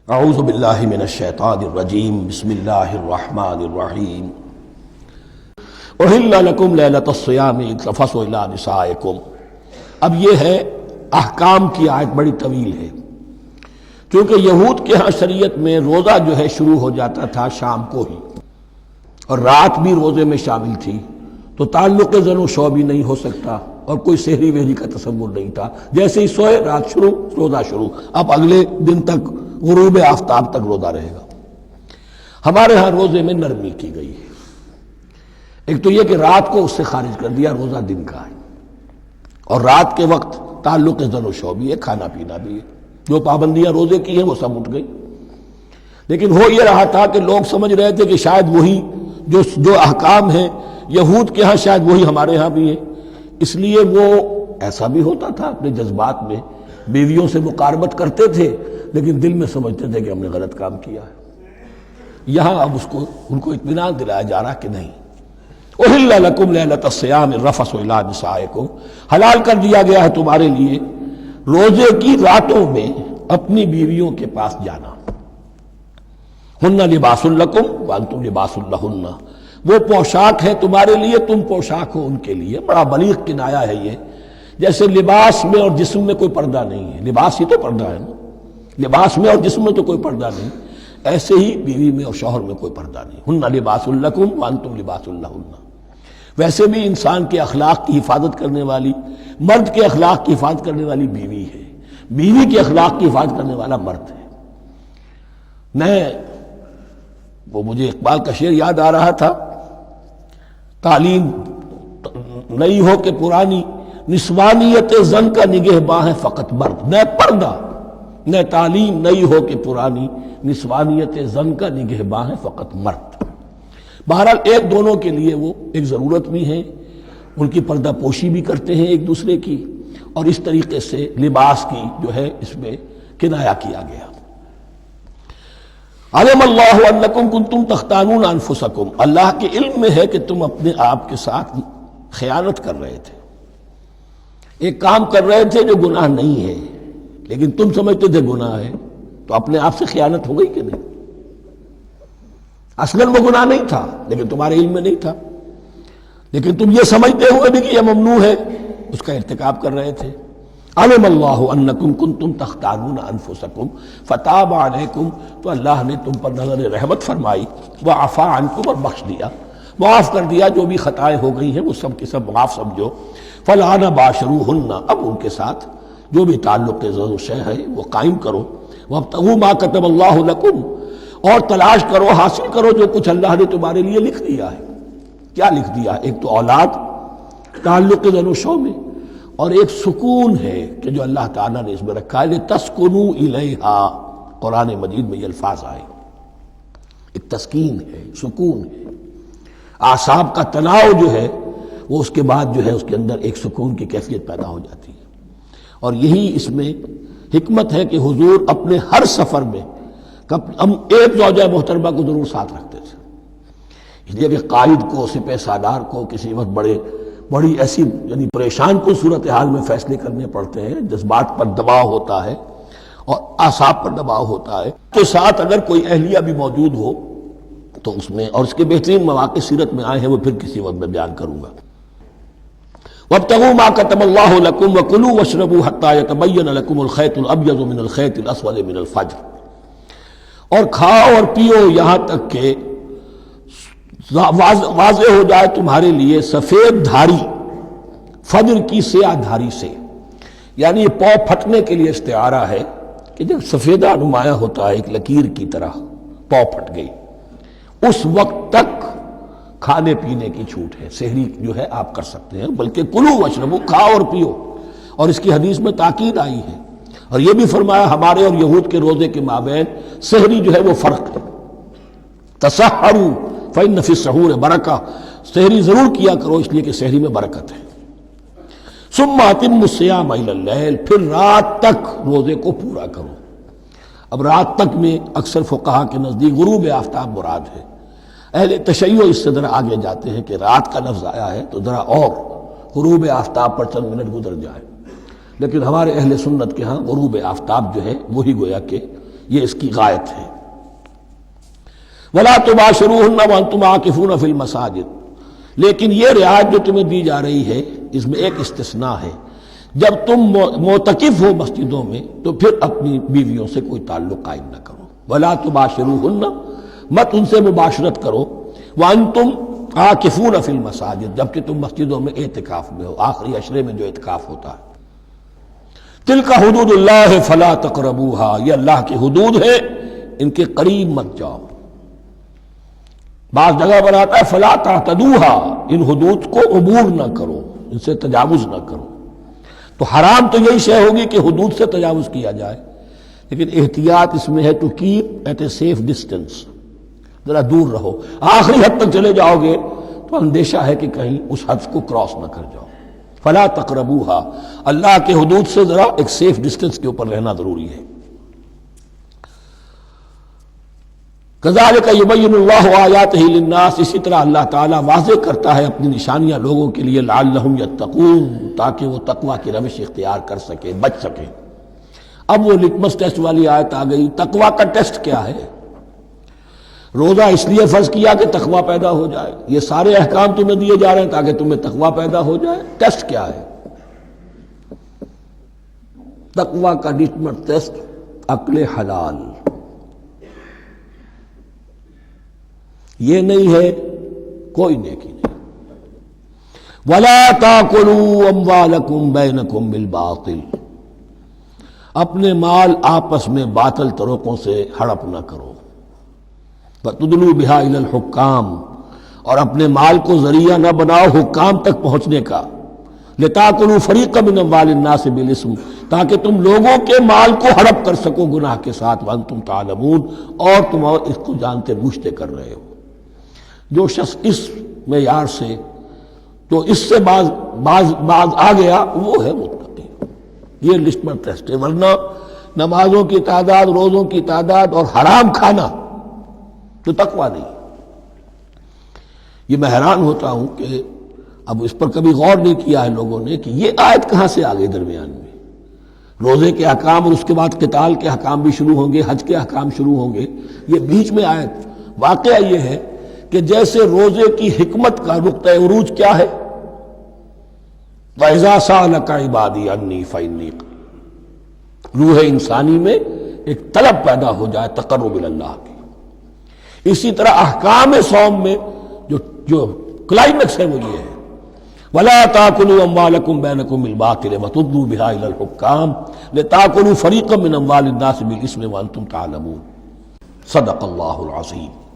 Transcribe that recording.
اعوذ باللہ من الشیطان الرجیم بسم اللہ الرحمن الرحیم احل لکم لیلۃ الصیام الرفث الی نسائکم۔ اب یہ ہے احکام کی آیت، بڑی طویل ہے، چونکہ یہود کے ہاں شریعت میں روزہ جو ہے شروع ہو جاتا تھا شام کو ہی، اور رات بھی روزے میں شامل تھی، تو تعلق زن و شو بھی نہیں ہو سکتا اور کوئی سحری وحری کا تصور نہیں تھا۔ جیسے ہی سوئے رات شروع، روزہ شروع، اب اگلے دن تک غروب آفتاب تک روزہ رہے گا۔ ہمارے ہاں روزے میں نرمی کی گئی ہے، ایک تو یہ کہ رات کو اس سے خارج کر دیا، روزہ دن کا ہے، اور رات کے وقت تعلق زن و شو بھی ہے، کھانا پینا بھی ہے، جو پابندیاں روزے کی ہیں وہ سب اٹھ گئی۔ لیکن ہو یہ رہا تھا کہ لوگ سمجھ رہے تھے کہ شاید وہی جو احکام ہیں یہود کے ہاں شاید وہی ہمارے ہاں بھی ہیں، اس لیے وہ ایسا بھی ہوتا تھا اپنے جذبات میں بیویوں سے مقاربت کرتے تھے، لیکن دل میں سمجھتے تھے کہ ہم نے غلط کام کیا ہے۔ یہاں اب ان کو اطمینان دلایا جا رہا کہ نہیں، احل لکم لیلۃ الصیام الرفث الی نسائکم، حلال کر دیا گیا ہے تمہارے لیے روزے کی راتوں میں اپنی بیویوں کے پاس جانا۔ ہن لباس لکم وانتم لباس لہن، وہ پوشاک ہے تمہارے لیے، تم پوشاک ہو ان کے لیے۔ بڑا بلیغ کنایا ہے یہ، جیسے لباس میں اور جسم میں کوئی پردہ نہیں ہے، لباس ہی تو پردہ ہے نا، لباس میں اور جسم میں تو کوئی پردہ نہیں، ایسے ہی بیوی میں اور شوہر میں کوئی پردہ نہیں۔ ہن لباس لکم وانتم لباس لہن۔ ویسے بھی انسان کے اخلاق کی حفاظت کرنے والی، مرد کے اخلاق کی حفاظت کرنے والی بیوی ہے، بیوی کے اخلاق کی حفاظت کرنے والا مرد ہے۔ وہ مجھے اقبال کا شعر یاد آ رہا تھا، تعلیم نئی ہو کہ پرانی، نسوانیت زن کا نگہباں ہے فقط مرد۔ نہ پردہ نہ تعلیم نئی ہو کہ پرانی، نسوانیت زن کا نگہباں ہے فقط مرد۔ بہرحال ایک دونوں کے لیے وہ ایک ضرورت بھی ہے، ان کی پردہ پوشی بھی کرتے ہیں ایک دوسرے کی، اور اس طریقے سے لباس کی جو ہے اس میں کنایا کیا گیا۔ علم اللہ انکم کنتم تختانون انفسکم، اللہ کے علم میں ہے کہ تم اپنے آپ کے ساتھ خیانت کر رہے تھے، ایک کام کر رہے تھے جو گناہ نہیں ہے، لیکن تم سمجھتے تھے گناہ ہے، تو اپنے آپ سے خیانت ہو گئی کہ نہیں؟ اصلاً وہ گناہ نہیں تھا لیکن تمہارے علم میں نہیں تھا، لیکن تم یہ سمجھتے ہوئے بھی کہ یہ ممنوع ہے، اس کا ارتکاب کر رہے تھے۔ علم اللہ انکم کنتم تختانون انفسکم فتاب علیکم، تو اللہ نے تم پر نظر رحمت فرمائی، وعفا عنکم، اور بخش دیا، معاف کر دیا، جو بھی خطائیں ہو گئی ہیں وہ سب کے سب معاف سمجھو۔ فالآن باشروہن، اب ان کے ساتھ جو بھی تعلق زد و شے ہے وہ قائم کرو۔ وابتغوا ما کتب اللہ لکم، اور تلاش کرو، حاصل کرو جو کچھ اللہ نے تمہارے لیے لکھ دیا ہے۔ کیا لکھ دیا ہے؟ ایک تو اولاد، تعلق زد و شو میں، اور ایک سکون ہے کہ جو اللہ تعالیٰ نے اس میں رکھا ہے، لِتَسْكُنُوا إِلَيْهَا، قرآن مجید میں یہ الفاظ آئے، ایک تسکین ہے، سکون ہے، اعصاب کا تناؤ جو ہے وہ اس کے بعد جو ہے اس کے اندر ایک سکون کی کیفیت پیدا ہو جاتی ہے۔ اور یہی اس میں حکمت ہے کہ حضور اپنے ہر سفر میں ہم ایک زوجہ محترمہ کو ضرور ساتھ رکھتے تھے، اس لیے کہ قائد کو، سپہ سالار کو کسی وقت بڑی ایسی یعنی پریشان کن صورتحال میں فیصلے کرنے پڑتے ہیں، جذبات پر دباؤ ہوتا ہے اور اعصاب پر دباؤ ہوتا ہے، تو ساتھ اگر کوئی اہلیہ بھی موجود ہو تو اس میں، اور اس کے بہترین مواقع سیرت میں آئے ہیں، وہ پھر کسی وقت میں بیان کروں گا۔ وابتغوا ما كتب الله لكم وكلوا واشربوا حتى يتبين لكم الخيط الابيض من الخيط الاسود من الفجر، اور کھاؤ اور پیو یہاں تک کہ واضح ہو جائے تمہارے لیے سفید دھاری فجر کی سیاہ دھاری سے، یعنی یہ پاؤں پھٹنے کے لیے استعارہ ہے کہ جب سفیدہ نمایاں ہوتا ہے ایک لکیر کی طرح، پاؤں پھٹ گئی، اس وقت تک کھانے پینے کی چھوٹ ہے، سحری جو ہے آپ کر سکتے ہیں، بلکہ کلو واشربو، کھاؤ اور پیو، اور اس کی حدیث میں تاکید آئی ہے، اور یہ بھی فرمایا ہمارے اور یہود کے روزے کے مابین سحری جو ہے وہ فرق ہے۔ تسحروا فإن فی السحور برکہ، سحری ضرور کیا کرو اس لیے کہ سحری میں برکت ہے۔ ثم اتموا الصیام الی اللیل، پھر رات تک روزے کو پورا کرو۔ اب رات تک میں اکثر فقہا کے نزدیک غروب آفتاب مراد ہے، اہل تشیع اس سے ذرا آگے جاتے ہیں کہ رات کا لفظ آیا ہے تو ذرا اور غروب آفتاب پر چند منٹ گزر جائے، لیکن ہمارے اہل سنت کے ہاں غروب آفتاب جو ہے وہی گویا کہ یہ اس کی غایت ہے۔ وَلَا تُبَاشِرُوهُنَّ وَأَنْتُمْ عَاكِفُونَ فِي الْمَسَاجِدِ، لیکن یہ رعایت جو تمہیں دی جا رہی ہے اس میں ایک استثناء ہے، جب تم معتکف ہو مسجدوں میں تو پھر اپنی بیویوں سے کوئی تعلق قائم نہ کرو۔ وَلَا تُبَاشِرُوهُنَّ، مت ان سے مباشرت کرو، وَأَنْتُمْ عَاكِفُونَ فِي الْمَسَاجِدِ، جبکہ تم مسجدوں میں اعتکاف میں ہو، آخری عشرے میں جو اعتکاف ہوتا ہے۔ تِلْكَ حُدُودُ اللَّهِ فَلَا تَقْرَبُوهَا، یہ اللہ کی حدود ہے، ان کے قریب مت جاؤ۔ بعض جگہ پر آتا ہے فلا تعتدوها، ان حدود کو عبور نہ کرو، ان سے تجاوز نہ کرو۔ تو حرام تو یہی شے ہوگی کہ حدود سے تجاوز کیا جائے، لیکن احتیاط اس میں ہے to keep at a safe distance, ذرا دور رہو۔ آخری حد تک چلے جاؤ گے تو اندیشہ ہے کہ کہیں اس حد کو کراس نہ کر جاؤ۔ فلا تقربوها، اللہ کے حدود سے ذرا ایک سیف ڈسٹینس کے اوپر رہنا ضروری ہے۔ کذالک یبین اللہ آیاتہ للناس، اسی طرح اللہ تعالیٰ واضح کرتا ہے اپنی نشانیاں لوگوں کے لیے، لعلہم یتقون، تاکہ وہ تقوی کی روش اختیار کر سکیں، بچ سکیں۔ اب وہ لٹمس ٹیسٹ والی آیت آ گئی، تقوی کا ٹیسٹ کیا ہے؟ روزہ اس لیے فرض کیا کہ تقوی پیدا ہو جائے، یہ سارے احکام تمہیں دیے جا رہے ہیں تاکہ تمہیں تقوی پیدا ہو جائے۔ ٹیسٹ کیا ہے؟ تقوی کا لٹمس ٹیسٹ عقل حلال، یہ نہیں ہے کوئی نیکی نہیں۔ وَلَا تَأْكُلُوا أَمْوَالَكُمْ بَيْنَكُمْ بِالْبَاطِلِ، اپنے مال آپس میں باطل طریقوں سے ہڑپ نہ کرو۔ وَتُدْلُوا بِهَا إِلَى الْحُكَّامِ، اور اپنے مال کو ذریعہ نہ بناؤ حکام تک پہنچنے کا۔ لِتَأْكُلُوا فَرِيقًا مِنْ أَمْوَالِ النَّاسِ بِالْإِثْمِ، تاکہ تم لوگوں کے مال کو ہڑپ کر سکو گناہ کے ساتھ، وَأَنْتُمْ تَعْلَمُونَ، اور تم اس کو جانتے بوجھتے کر رہے ہو۔ جو شخص اس معیار سے تو اس سے باز آ گیا وہ ہے متقی۔ یہ لٹمس ٹیسٹ ہے، ورنہ نمازوں کی تعداد، روزوں کی تعداد اور حرام کھانا تو تقویٰ نہیں۔ یہ میں حیران ہوتا ہوں کہ اب اس پر کبھی غور نہیں کیا ہے لوگوں نے کہ یہ آیت کہاں سے آ گئی درمیان میں۔ روزے کے احکام اور اس کے بعد قتال کے احکام بھی شروع ہوں گے، حج کے احکام شروع ہوں گے، یہ بیچ میں آیت۔ واقعہ یہ ہے کہ جیسے روزے کی حکمت کا نقطہ عروج کیا ہے، وَإِذَا سَأَلَكَ عِبَادِي عَنِّي فَإِنِّي قَرِيبٌ، روح انسانی میں ایک طلب پیدا ہو جائے تقرب اللہ کی۔ اسی طرح احکام صوم میں جو کلائمیکس ہے وہ یہ ہے، وَلَا تَأْكُلُوا أَمْوَالَكُمْ بَيْنَكُمْ بِالْبَاطِلِ وَتُدْلُوا بِهَا إِلَى الْحُكَّامِ لِتَأْكُلُوا فَرِيقًا مِنْ أَمْوَالِ النَّاسِ بِالْإِثْمِ وَأَنْتُمْ تَعْلَمُونَ۔ صدق اللہ العظیم۔